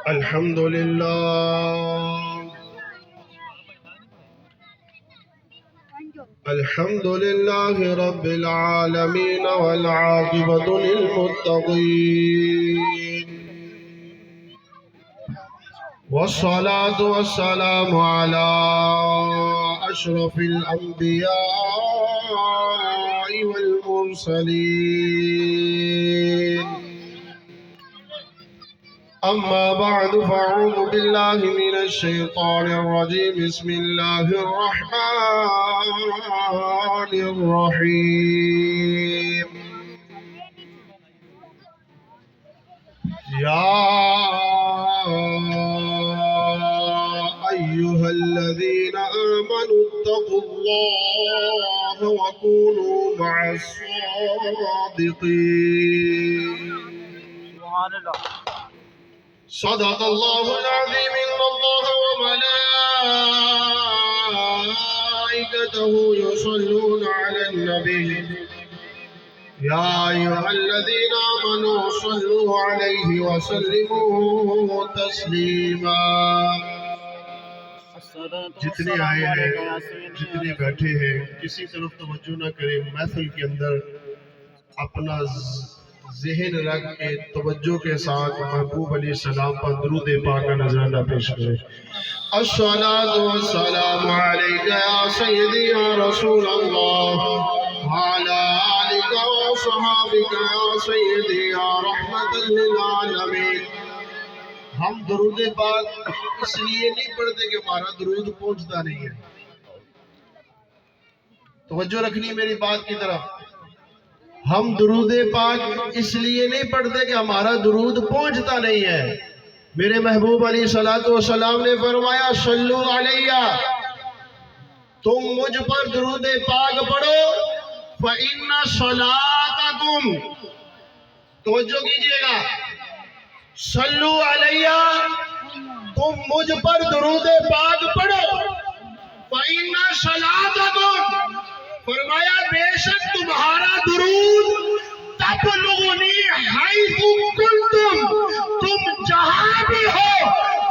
الحمد لله الحمد لله رب العالمين والعاقبة للمتقين والصلاة والسلام على أشرف الأنبياء والمرسلين أما بعد فأعوذ بالله من الشيطان الرجيم بسم الله الرحمن الرحيم يا أيها الذين آمنوا اتقوا الله وكونوا مع الصادقين صدق الله العظيم إن الله وملائكته يصلون على النبي يا أيها الذين آمنوا صلوا عليه وسلموا تسليما جتنے آئے ہیں جتنے بیٹھے ہیں کسی طرف توجہ نہ کریں محفل کے اندر اپنا ذہن رکھ کے توجہ کے ساتھ محبوب علیہ السلام پر درود پاک کا نذرانہ پیش کریں الصلاۃ والسلام علیک یا سیدی یا رسول اللہ وعلی آلک وصحابک یا سیدی یا رحمت للعالمین ہم درود پاک اس لیے نہیں پڑھتے کہ ہمارا درود پہنچتا نہیں ہے توجہ رکھنی میری بات کی طرف ہم درود پاک اس لیے نہیں پڑھتے کہ ہمارا درود پہنچتا نہیں ہے میرے محبوب علیہ السلام نے فرمایا صلو علیہ تم مجھ پر درود پاک پڑھو فإن صلاتکم توجہ کیجئے گا صلو علیہ تم مجھ پر درود پاک پڑھو فإن صلاتکم فرمایا بے شک تمہارا درود تبلغنی حیث کنتم تم جہاں بھی ہو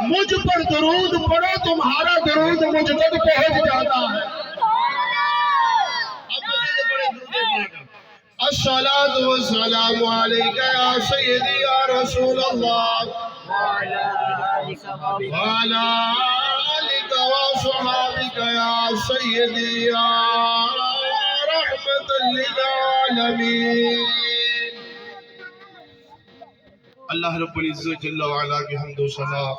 مجھ پر درود پڑھو تمہارا درود مجھ تک پہنچ جاتا ہے الصلاۃ والسلام علیک یا سیدی یا رسول اللہ وعلی آلک وصحابک یا سیدی یا رحمت للعالمین اللہ رب العزت جل وعلا کی حمد و ثنا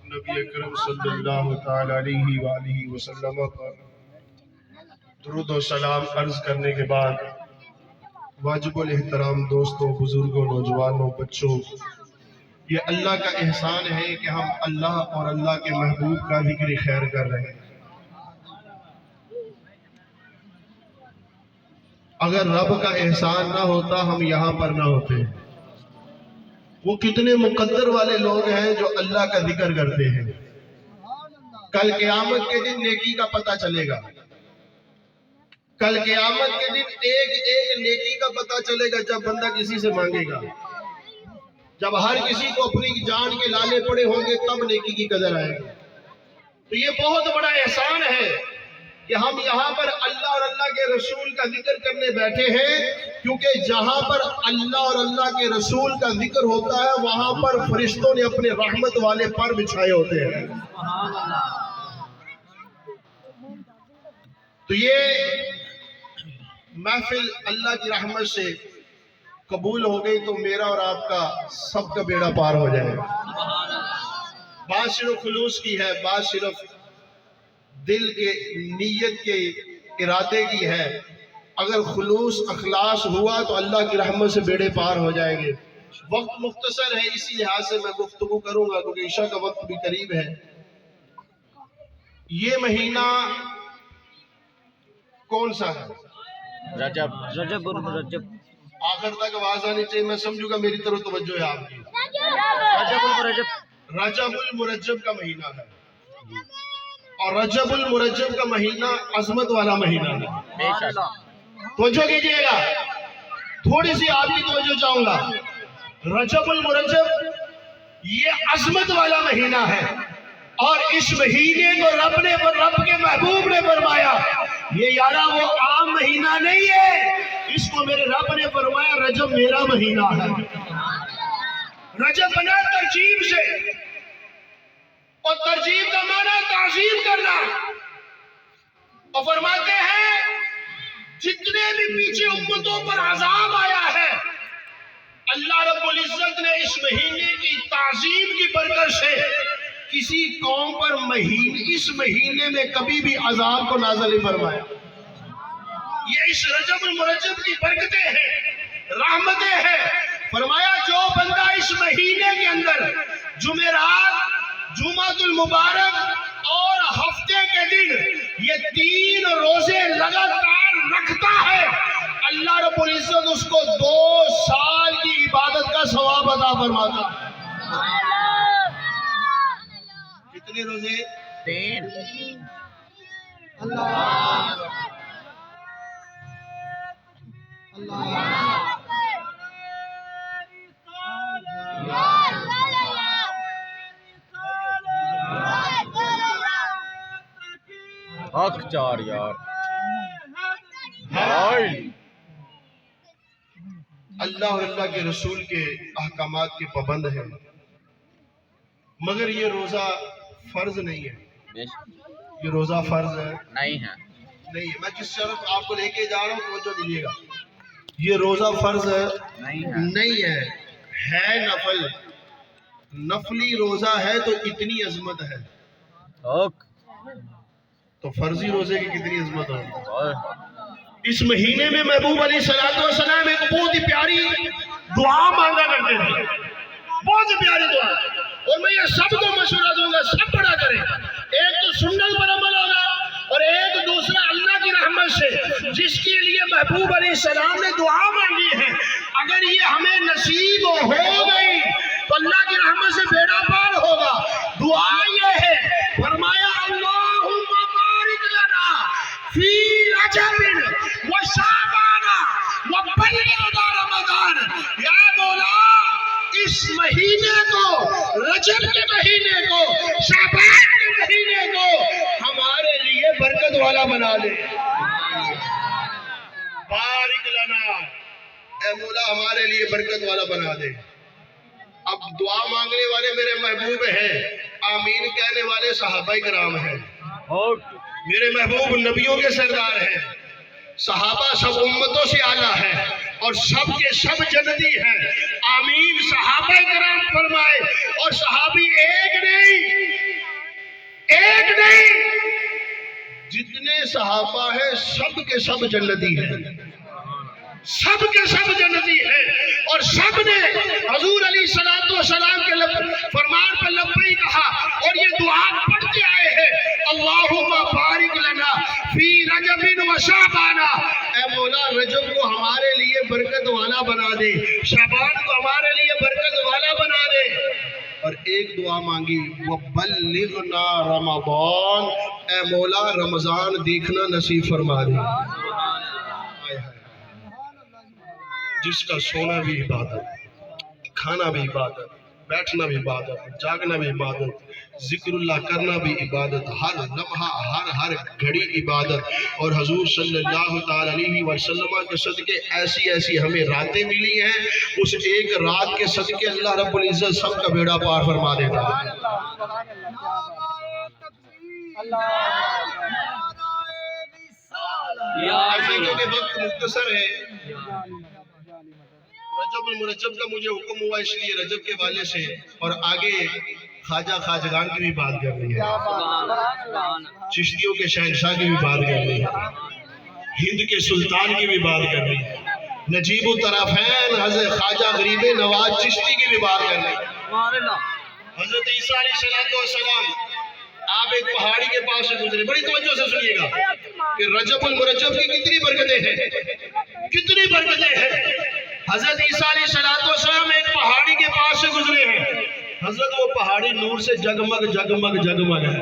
نبی اکرم صلی اللہ تعالی علیہ وآلہ وسلم پر درود و سلام عرض کرنے کے بعد واجب الاحترام دوستوں بزرگوں نوجوانوں بچوں یہ اللہ کا احسان ہے کہ ہم اللہ اور اللہ کے محبوب کا ذکر خیر کر رہے ہیں اگر رب کا احسان نہ ہوتا ہم یہاں پر نہ ہوتے وہ کتنے مقدر والے لوگ ہیں جو اللہ کا ذکر کرتے ہیں کل قیامت کے دن نیکی کا پتہ چلے گا کل قیامت کے دن ایک ایک نیکی کا پتہ چلے گا جب بندہ کسی سے مانگے گا جب ہر کسی کو اپنی جان کے لالے پڑے ہوں گے تب نیکی کی قدر آئے گی تو یہ بہت بڑا احسان ہے کہ ہم یہاں پر اللہ اور اللہ کے رسول کا ذکر کرنے بیٹھے ہیں کیونکہ جہاں پر اللہ اور اللہ کے رسول کا ذکر ہوتا ہے وہاں پر فرشتوں نے اپنے رحمت والے پر بچھائے ہوتے ہیں تو یہ محفل اللہ کی رحمت سے قبول ہو گئی تو میرا اور آپ کا سب کا بیڑا پار ہو جائے گا بات صرف خلوص کی ہے بات صرف دل کے نیت کے ارادے کی ہے اگر خلوص اخلاص ہوا تو اللہ کی رحمت سے بیڑے پار ہو جائیں گے وقت مختصر ہے اسی لحاظ سے میں گفتگو کروں گا کیونکہ عشاء کا وقت بھی قریب ہے یہ مہینہ کون سا ہے رجب آخر تک آواز آنی چاہیے میں سمجھوں گا میری طرف توجہ ہے آپ کی رجب المرجب کا مہینہ ہے اور رجب المرجب کا مہینہ عظمت والا مہینہ ہے. توجہ کیجئے گا, تھوڑی سی آپ کی توجہ چاہوں گا. رجب المرجب یہ عظمت والا مہینہ ہے, اور اس مہینے کو رب کے محبوب نے فرمایا یہ یارا وہ عام مہینہ نہیں ہے, اس کو میرے رب نے فرمایا رجب میرا مہینہ ہے. رجب بنا ترجیب سے, اور ترجیب کا معنی تعظیم کرنا. اور فرماتے ہیں جتنے بھی پیچھے امتوں پر عذاب آیا ہے, اللہ رب العزت نے اس مہینے کی تعظیم کی برکت سے کسی قوم پر اس مہینے میں کبھی بھی عذاب کو نازل نہیں فرمایا. یہ اس رجب المرجب کی برکتیں ہیں, رحمتیں ہیں. فرمایا جو بندہ اس مہینے کے اندر جمعرات, جمعۃ المبارک اور ہفتے کے دن یہ 3 روزے لگاتار رکھتا ہے, اللہ رب العزت اس کو 2 سال کی عبادت کا ثواب عطا فرماتا. کتنے روزے؟ 3. اللہ اللہ حق چار یار. اللہ اور اللہ کے رسول کے احکامات کے پابند ہیں, مگر یہ روزہ فرض نہیں ہے. یہ روزہ فرض ہے نہیں ہے. نہیں ہے. میں جس طرف آپ کو لے کے جا رہا ہوں توجہ دیجیے گا. یہ روزہ فرض نہیں ہے, ہے نفل. نفلی روزہ ہے تو اتنی عظمت ہے, تو فرضی روزے کی کتنی عظمت ہوگی. اس مہینے میں محبوب علیہ السلام ایک بہت ہی پیاری دعا مانگا کرتے تھے, بہت ہی پیاری دعا, اور میں یہ سب کو مشورہ دوں گا سب پڑھا کریں. ایک تو سنت پر عمل ہوگا, اور ایک دوسرا اللہ کی رحمت سے جس کے لیے محبوب علیہ السلام نے دعا مانگی ہے, اگر یہ ہمیں نصیب ہو گئی تو اللہ کی رحمت سے بیڑا پار ہوگا. دعا یہ ہے, فرمایا اللہم بارک لنا فی رجب و شعبان و بلغنا رمضان. یا مولا اس مہینے کو, رجب کے مہینے کو, شعبان کے مہینے کو ہمارے لیے برکت والا بنا دے. بارک لنا, اے مولا ہمارے لیے برکت والا بنا دے. اب دعا مانگنے والے میرے محبوب ہیں, آمین کہنے والے صحابہ کرام ہیں. میرے محبوب نبیوں کے سردار ہیں, صحابہ سب امتوں سے اعلیٰ ہیں, اور سب کے سب جنتی ہیں. آمین صحابہ کرام فرمائے, اور صحابی ایک نہیں, جتنے صحابہ ہیں سب کے سب جنتی ہیں, سب کے سب جنتی ہیں, اور سب نے حضور علیہ السلام کے فرمان پر لبیک کہا, اور یہ دعا پڑھتے آئے ہیں اللہم بارک لنا فی رجب و شعبان. اے مولا رجب کو ہمارے لیے برکت والا بنا دے, شعبان کو ہمارے لیے برکت والا بنا دے. اور ایک دعا مانگی وَبَلِّغْنَا رَمَضَان, اے مولا رمضان دیکھنا نصیب فرما دے. جس کا سونا بھی عبادت, کھانا بھی عبادت, بیٹھنا بھی عبادت, جاگنا بھی عبادت, ذکر اللہ کرنا بھی عبادت, ہر لمحہ ہر گھڑی عبادت. اور حضور صلی اللہ تعالی علیہ وسلم کے صدقے ایسی ہمیں راتیں ملی ہیں, اس ایک رات کے صدقے اللہ رب العزت سب کا بیڑا پار فرما دیتا ہے. کیونکہ وقت مختصر ہے, رجب المرجب کا مجھے حکم ہوا اس لیے رجب کے والے سے, اور آگے خواجہ خواجگان کی بھی بات کرنی ہے, چشتیوں کے شہنشاہ کی بھی بات کرنی ہے, ہند کے سلطان کی بھی بات کرنی ہے, نجیب الطرفین حضرت خواجہ غریب نواز چشتی کی بھی بات کرنی ہے. حضرت عیسیٰ علیہ السلام آپ ایک پہاڑی کے پاس سے گزرے, بڑی توجہ سے سنیے گا کہ رجب المرجب کی کتنی برکتیں ہیں, کتنی برکتیں ہیں. حضرت عیسیٰ علیہ السلام ایک پہاڑی کے پاس سے گزرے ہیں, حضرت وہ پہاڑی نور سے جگمگ ہے.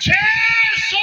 600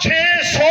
600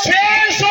600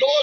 2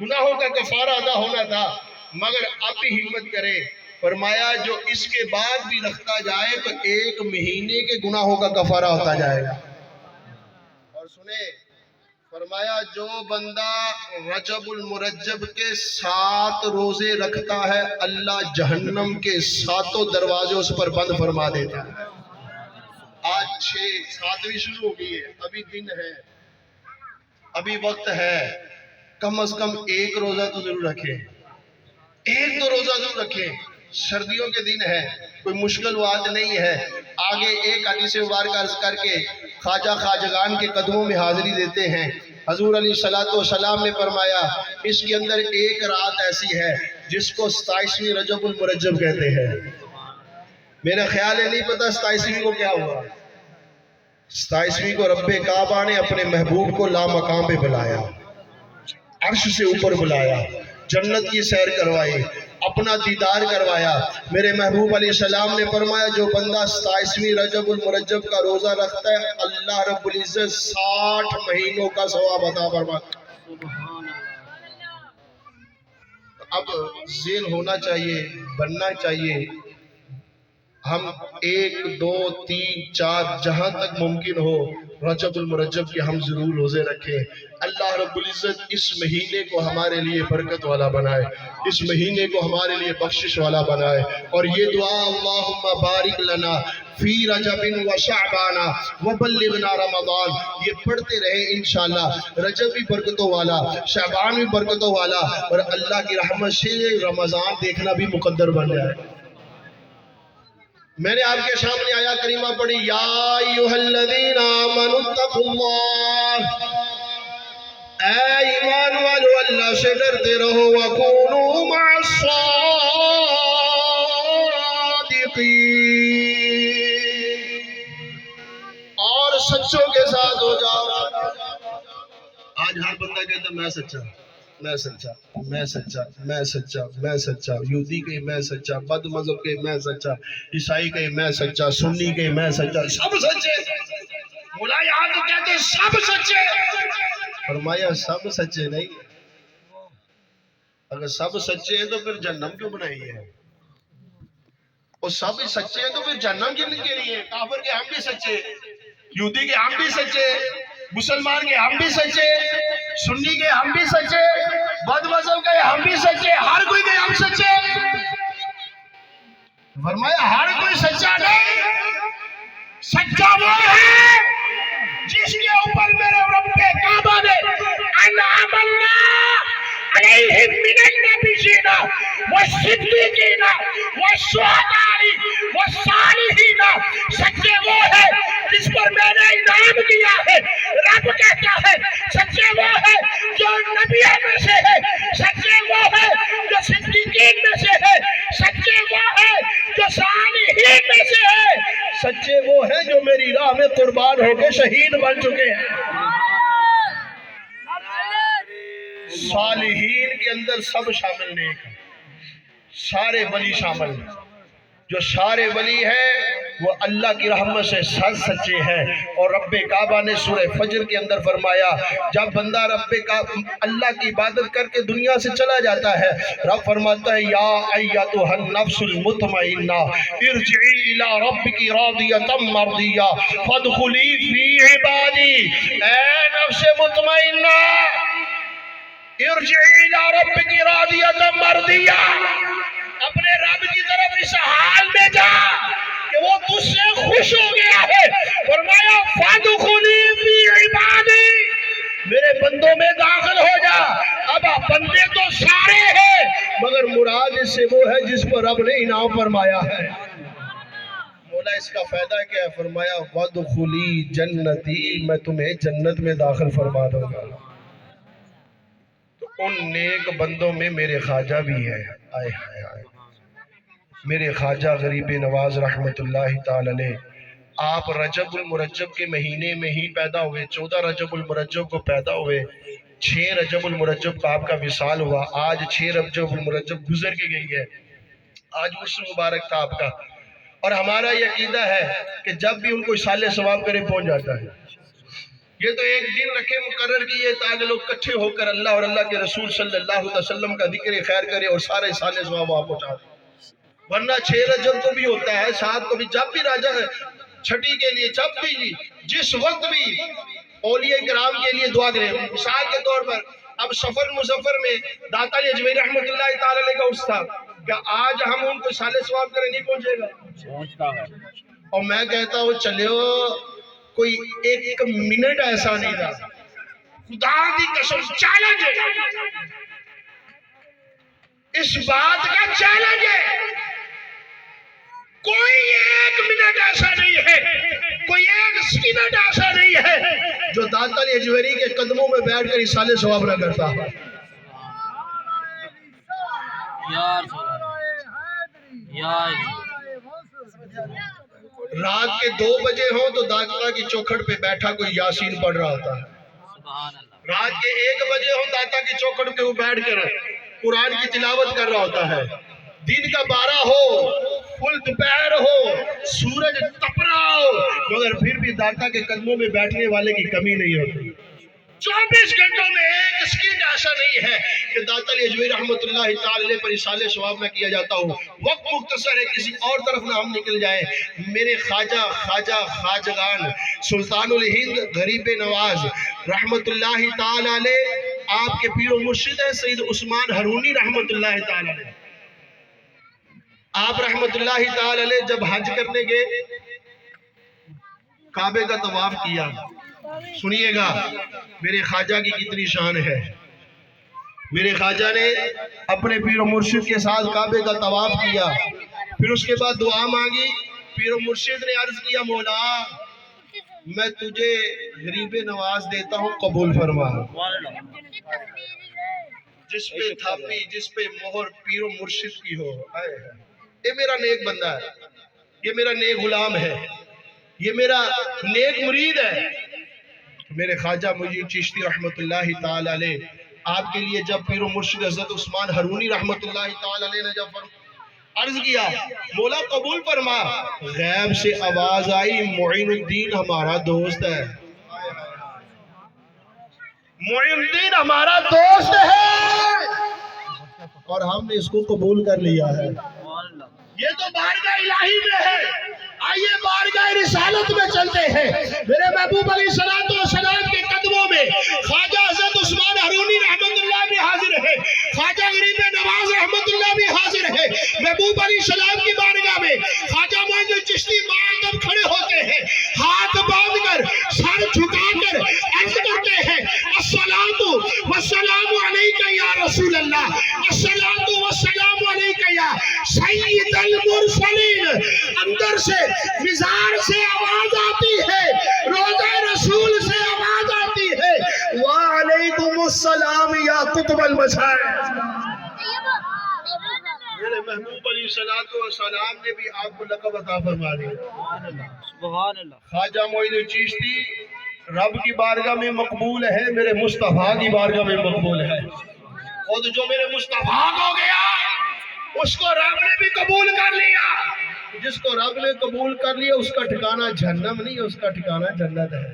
گناہوں کا کفارہ ادا ہونا تھا، مگر اب بھی ہمت کرے، فرمایا جو اس کے بعد بھی رکھتا جائے تو 1 مہینے کے گناہوں کا کفارہ ہوتا جائے گا۔ اور سنیں، فرمایا جو بندہ رجب المرجب کے 7 روزے رکھتا ہے، اللہ جہنم کے 7 دروازے اس پر بند فرما دیتا ہے۔ آج 7ویں شروع ہو گئی ہے، ابھی دن ہے، ابھی وقت ہے، کم از کم 1 روزہ تو ضرور رکھیں، 1 تو روزہ ضرور رکھیں۔ سردیوں کے دن ہے، کوئی مشکل بات نہیں ہے۔ آگے ایک حدیث مبارکہ عرض کر کے خواجہ خواجگان کے قدموں میں حاضری دیتے ہیں۔ حضور علیہ السلام نے فرمایا اس کے اندر ایک رات ایسی ہے جس کو 27ویں رجب المرجب کہتے ہیں۔ میرا خیال ہے نہیں پتا 27ویں کو کیا ہوا۔ 27ویں کو رب کعبہ نے اپنے محبوب کو لامقام پہ بلایا، عرش سے اوپر بلایا، جنت کی سیر کروائی، اپنا دیدار کروایا۔ میرے محبوب علیہ السلام نے فرمایا جو بندہ 27ویں رجب المرجب کا روزہ رکھتا ہے، اللہ رب العزت 60 مہینوں کا ثواب عطا فرماتا ہے۔ اب ذہن ہونا چاہیے، بننا چاہیے، ہم 1 2 3 4 جہاں تک ممکن ہو رجب المرجب کے ہم ضرور روزے رکھیں۔ اللہ رب العزت اس مہینے کو ہمارے لیے برکت والا بنائے، اس مہینے کو ہمارے لیے بخشش والا بنائے۔ اور یہ دعا اللہم بارک لنا فی رجب و شعبان وبلغنا رمضان، یہ پڑھتے رہیں انشاءاللہ۔ رجب بھی برکتوں والا، شعبان بھی برکتوں والا، اور اللہ کی رحمت سے رمضان دیکھنا بھی مقدر بن جائے۔ میں نے آپ کے سامنے آیا کریمہ پڑھی، یا ایھا الذین آمنوا اتقوا اللہ، اے ایمان والو اللہ سے ڈرتے رہو، وکونوا مع الصادقین، اور سچوں کے ساتھ ہو جاؤ۔ آج ہر بندہ کہتا میں سچا، میں سچا، میں سچا، میں سچا، میں سچا، یہودی کہے میں سچا، بد مذہب کہے میں سچا، عیسائی کہے میں سچا، سنی کہے میں سچا، سب سچے۔ مولا یہاں تو کہتے ہیں سب سچے، فرمایا سب سچے نہیں۔ اگر سب سچے ہیں تو پھر جہنم کیوں بنائی ہے؟ اور سب سچے ہیں تو پھر جہنم کیوں کے لیے؟ کافر کے ہم بھی سچے، یہودی کے ہم بھی سچے، مسلمان کے ہم بھی سچے، سنی کے ہم بھی سچے، بد مذہب کے ہم بھی سچے، ہر کوئی کے ہم سچے۔ فرمایا ہر کوئی سچا نہیں، سچا وہ ہے جس کے اوپر میرے رب کعبہ نے انعام اللہ علیہم من النبیین والصدیقین والشہداء والصالحین، سچے وہ ہے جس پر میں نے انعام کیا ہے۔ رب کہتا ہے سچے وہ ہے جو نبیوں میں سے ہے، سچے وہ ہے جو صدیقین میں سے ہے، سچے وہ ہے جو صالحین میں سے ہے، سچے وہ ہے جو میری راہ میں قربان ہو کے شہید بن چکے ہیں۔ صالحین کے اندر سب شامل نہیں، سارے ولی شامل، جو سارے ولی ہیں وہ اللہ کی رحمت سے سچے ہیں۔ اور رب کعبہ نے سورہ فجر کے اندر فرمایا جب بندہ اللہ کی عبادت کر کے دنیا سے چلا جاتا ہے، رب فرماتا ہے یا ایتھا النفس المطمئنہ ارجعی الی ربک راضیۃ مرضیہ فادخلی فی عبادی، اے نفس مطمئنہ ارجعی الی ربک راضیۃ مرضیہ، اپنے رب کی طرف اس حال میں جا کہ وہ تجھ سے خوش ہو گیا ہے۔ فرمایا فادخلی فی عبادی، میرے بندوں میں داخل ہو جا۔ اب بندے تو سارے ہیں مگر مراد اس سے وہ ہے جس پر رب نے انعام فرمایا ہے۔ مولا اس کا فائدہ کیا ہے؟ فرمایا وادخلی جنتی، میں تمہیں جنت میں داخل فرما دوں گا۔ تو ان نیک بندوں میں میرے خواجہ بھی ہے۔ آئے آئے آئے میرے خواجہ غریب نواز رحمت اللہ تعالی علیہ، آپ رجب المرجب کے مہینے میں ہی پیدا ہوئے، 14 رجب المرجب کو پیدا ہوئے، 6 رجب المرجب کا آپ کا وصال ہوا۔ آج 6 رجب المرجب گزر کے گئی ہے، آج اس مبارک تھا آپ کا۔ اور ہمارا یہ عقیدہ ہے کہ جب بھی ان کو اصالہ ثواب کرے پہنچ جاتا ہے۔ یہ تو ایک دن رکھے مقرر کیے تاکہ لوگ اکٹھے ہو کر اللہ اور اللہ کے رسول صلی اللہ علیہ وسلم کا ذکر خیر کرے اور سارے سال ثواب آپ پہنچا دیں. ورنہ 6 رجب کو بھی ہوتا ہے، 7 کو بھی، جب بھی راجہ چھٹی کے لیے، جب بھی جس وقت بھی اولیاء کرام کے لیے دعا کریں. مثال کے طور پر اب سفر مظفر میں داتا علی اجمیری رحمۃ اللہ تعالی علیہ کا عرس تھا، کیا آج ہم ان کو سال ثواب کریں نہیں پہنچے گا؟ پہنچتا ہے. اور میں کہتا ہوں چلو کوئی ایک منٹ ایسا نہیں تھا، خدا کی قسم چیلنج ہے، اس بات کا چیلنج ہے، کوئی ایک منٹ ایسا نہیں ہے، کوئی ایک سیکنڈ ایسا نہیں ہے جو داتا علی اجمیری کے قدموں میں بیٹھ کر ایصال ثواب نہ کرتا. رات کے 2 بجے ہوں تو داتا کی چوکھٹ پہ بیٹھا کوئی یاسین پڑھ رہا ہوتا ہے. رات کے 1 بجے ہوں داتا کی چوکھٹ پہ وہ بیٹھ کر قرآن کی تلاوت کر رہا ہوتا ہے. دن کا 12 ہو، فل دوپہر ہو، سورج تپ رہا ہو، مگر پھر بھی داتا کے قدموں میں بیٹھنے والے کی کمی نہیں ہوتی. 24 گھنٹوں میں ایک سیکنڈ ایسا نہیں ہے کہ داتا علی اجمیری رحمۃ اللہ تعالی علیہ پر ایصال ثواب میں کیا جاتا ہو. وقت مختصر ہے، کسی اور طرف نہ ہم نکل جائیں. میرے خواجہ خواجگان سلطان الہند غریب نواز رحمۃ اللہ تعالی علیہ، آپ کے پیر و مرشد ہیں سید عثمان ہرونی رحمۃ اللہ تعالی علیہ. آپ رحمۃ اللہ تعالی علیہ جب حج کرنے گئے، کعبے کا طواف کیا. سنیے گا میرے خواجہ کی کتنی شان ہے. میرے خواجہ نے اپنے پیر و مرشد کے ساتھ کعبے کا طواف کیا، پھر اس کے بعد دعا مانگی. پیر و مرشد نے عرض کیا مولا میں تجھے غریب نواز دیتا ہوں، قبول فرما. جس پہ تھاپی، جس پہ مہر پیر و مرشد کی ہو، یہ میرا نیک بندہ ہے، یہ میرا نیک غلام ہے، یہ میرا نیک مرید ہے. میرے خواجہ مجید چشتی رحمت اللہ تعالی علیہ، آپ کے لیے جب پیر و مرشد حضرت عثمان ہرونی رحمت اللہ تعالی علیہ نے جب عرض کیا مولا قبول فرما، غیب سے آواز آئی معین الدین ہمارا دوست ہے، معین الدین ہمارا دوست ہے، اور ہم نے اس کو قبول کر لیا ہے. یہ تو بارگاہ الہی میں ہے. آئیے بارگاہ رسالت میں چلتے ہیں. میرے محبوب علیہ الصلوۃ والسلام کے قدموں میں خواجہ حضرت عثمان ہرونی رحمت اللہ بھی حاضر ہے، خواجہ غریب نواز رحمت اللہ بھی حاضر ہے. محبوب علیہ السلام کی بارگاہ میں خواجہ معین چشتی جب کھڑے ہوتے ہیں، ہاتھ باندھ کر سر جھکا کر عرض کرتے ہیں الصلاۃ والسلام علیکہ یا رسول اللہ، الصلاۃ والسلام علیکہ یا سید المرسلین. اندر سے مزار سے آواز آتی ہے، روضہ رسول سے آواز آتی ہے وعلیکم السلام یا قطب المشائخ. میرے محبوب علیہ الصلوۃ والسلام نے بھی آپ کو لقب عطا فرما دیا. سبحان اللہ. خواجہ معین چشتی رب کی بارگاہ میں مقبول ہے، میرے مصطفیٰ کی بارگاہ میں مقبول ہے. اور جو میرے مصطفیٰ ہو گیا اس کو رب نے بھی قبول کر لیا. جس کو رب نے قبول کر لیا اس کا ٹھکانہ جہنم نہیں ہے، اس کا ٹھکانہ جنت ہے.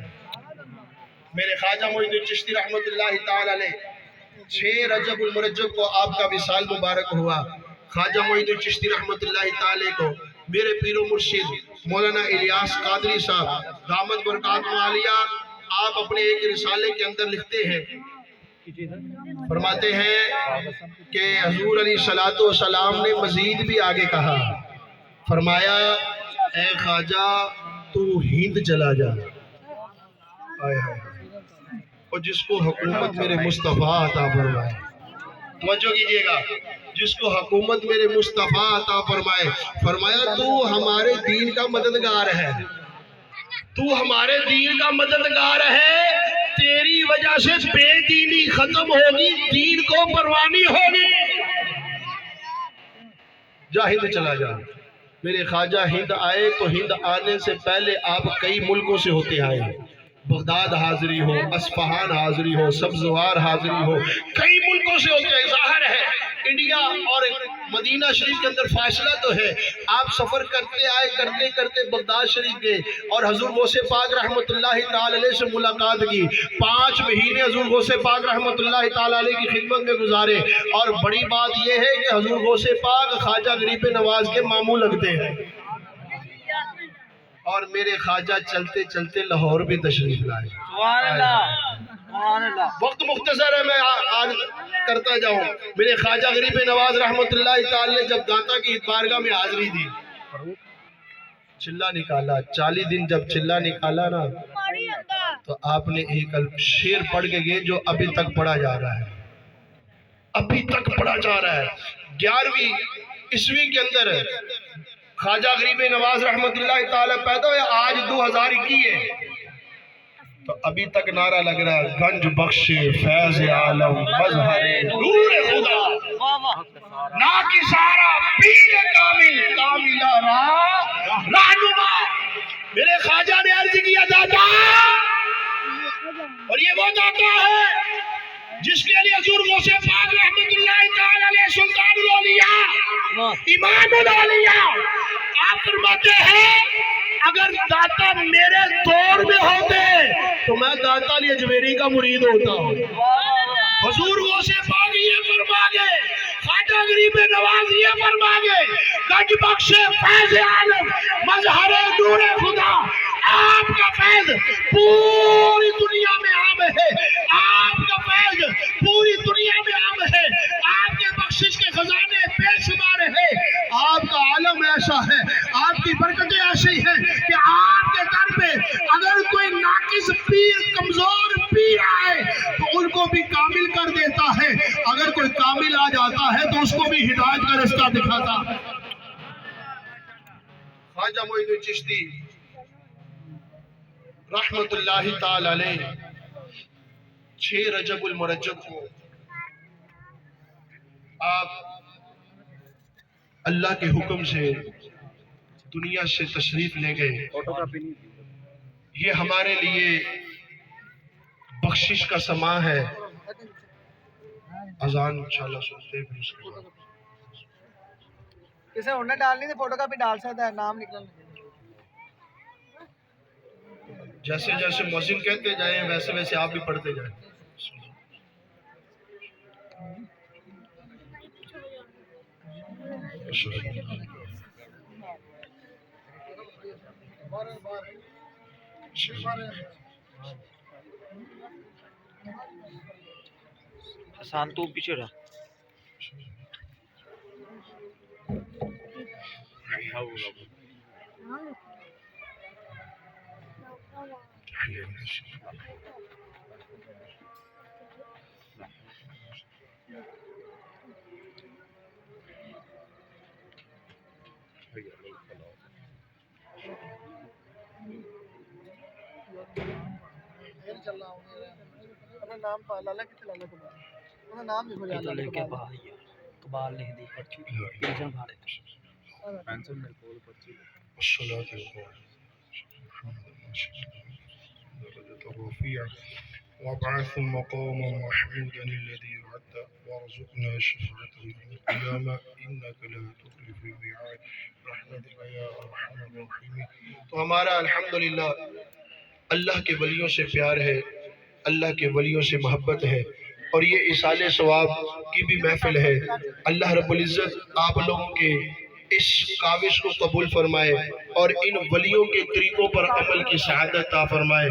میرے خواجہ معین چشتی رحمت اللہ تعالی علیہ 6 رجب المرجب کو آپ کا وصال مبارک ہوا. خواجہ معین چشتی رحمت اللہ تعالی کو میرے پیر و مرشد مولانا الیاس قادری صاحب دامت برکات عالیہ، آپ اپنے ایک رسالے کے اندر لکھتے ہیں، فرماتے ہیں کہ حضور علیہ الصلوۃ والسلام نے مزید بھی آگے کہا، فرمایا اے خواجہ تو ہند چلا جا. اور جس کو حکومت میرے مصطفیٰ عطا فرمائے، توجہ کیجئے گا، جس کو حکومت میرے مصطفیٰ عطا فرمائے، فرمایا تو ہمارے دین کا مددگار ہے، تو ہمارے دین کا مددگار ہے، تیری وجہ سے بے دینی ختم ہوگی، دین کو پروانی ہوگی. جا ہند چلا جا. میرے خواجہ ہند آئے تو ہند آنے سے پہلے آپ کئی ملکوں سے ہوتے آئے. بغداد حاضری ہو، اصفہان حاضری ہو، سبزوار حاضری ہو، کئی ملکوں سے ہوتے ہیں. ظاہر ہے انڈیا اور مدینہ شریف کے اندر فاصلہ تو ہے، آپ سفر کرتے آئے، کرتے کرتے بغداد شریف گئے اور حضور غوث پاک رحمۃ اللہ تعالی علیہ سے ملاقات کی۔ 5 مہینے حضور غوث پاک رحمۃ اللہ تعالی علیہ کی خدمت میں گزارے، اور بڑی بات یہ ہے کہ حضور غوث پاک خواجہ غریب نواز کے ماموں لگتے ہیں، اور میرے خواجہ چلتے چلتے لاہور بھی تشریف لائے۔ سبحان اللہ، سبحان اللہ۔ وقت مختصر ہے، میں آج کرتا جاؤں۔ میرے خواجہ غریب نواز رحمۃ اللہ تعالی نے جب داتا کی بارگاہ میں حاضری دی، چلہ نکالا، 40 دن جب چلہ نکالا نا، تو آپ نے ایک شعر پڑھ کے گئے جو ابھی تک پڑھا جا رہا ہے، ابھی تک پڑھا جا رہا ہے۔ 11ویں عیسوی کے اندر خواجہ غریب نواز رحمۃ اللہ تعالی پیدا ہوئے، آج 2021 ہے، تو ابھی تک نعرہ لگ رہا ہے، گنج بخش فیض عالم مظہر نور خدا، نا کی سارا پیر کامل کاملہ رہنما۔ میرے خواجہ نے عرض کیا داتا، اور یہ وہ داتا ہے جس کے لیے حضور غوث پاک رحمۃ اللہ تعالی علیہ سلطان الاولیاء امام الاولیاء آپ فرماتے ہیں، اگر داتا میرے دور میں ہوتے تو میں داتا علی اجمیری کا مرید ہوتا ہوں۔ حضور غوث پاک یہ فرما گئے، خواجہ غریب نواز یہ فرما گئے، گنج بخش فیض عالم مظہر نور خدا، آپ کا فیض پوری دنیا میں عام ہے، آپ کا فیض پوری دنیا میں عام ہے، آپ کے بخشش کے خزانے بے شمار ہے، آپ کا عالم ایسا ہے، آپ کی برکتیں ایسی ہیں کہ آپ کے در پہ اگر کوئی ناقص پیر، کمزور پیر آئے تو ان کو بھی کامل کر دیتا ہے، اگر کوئی کامل آ جاتا ہے تو اس کو بھی ہدایت کا رستہ دکھاتا۔ خواجہ معین الدین چشتی رحمت اللہ تعالی علیہ 6 رجب المرجب کو آپ اللہ کے حکم سے دنیا سے تشریف لے گئے۔ یہ ہمارے لیے بخشش کا سماں ہے۔ اذان انشاءاللہ سنتے ہیں، پھر اس کے بعد اسے انہیں ڈالنی تھی، فوٹو کاپی ڈال سکتا ہے، نام نکلنا۔ جیسے جیسے مؤذن کہتے جائیں ویسے ویسے آپ بھی پڑھتے جائیں۔ حسان تو پیچھے رہا۔ اپنا نام پا لالا کتنے لالا کبال، اپنا نام لکھو جانا لے کے باہر کبال لکھ دی پرچی پینشن بھارے پینشن میرے کو پرچی وابعث مقاما محمودا الذي وعدته وارزقنا شفاعته يوم القيامة إنك لا تخلف الميعاد برحمتك يا أرحم الراحمين۔ تو ہمارا الحمدللہ اللہ کے ولیوں سے پیار ہے، اللہ کے ولیوں سے محبت ہے، اور یہ اصال ثواب کی بھی محفل ہے۔ اللہ رب العزت آپ لوگوں کے اس کاوش کو قبول فرمائے اور ان ولیوں کے طریقوں پر عمل کی سعادت عطا فرمائے۔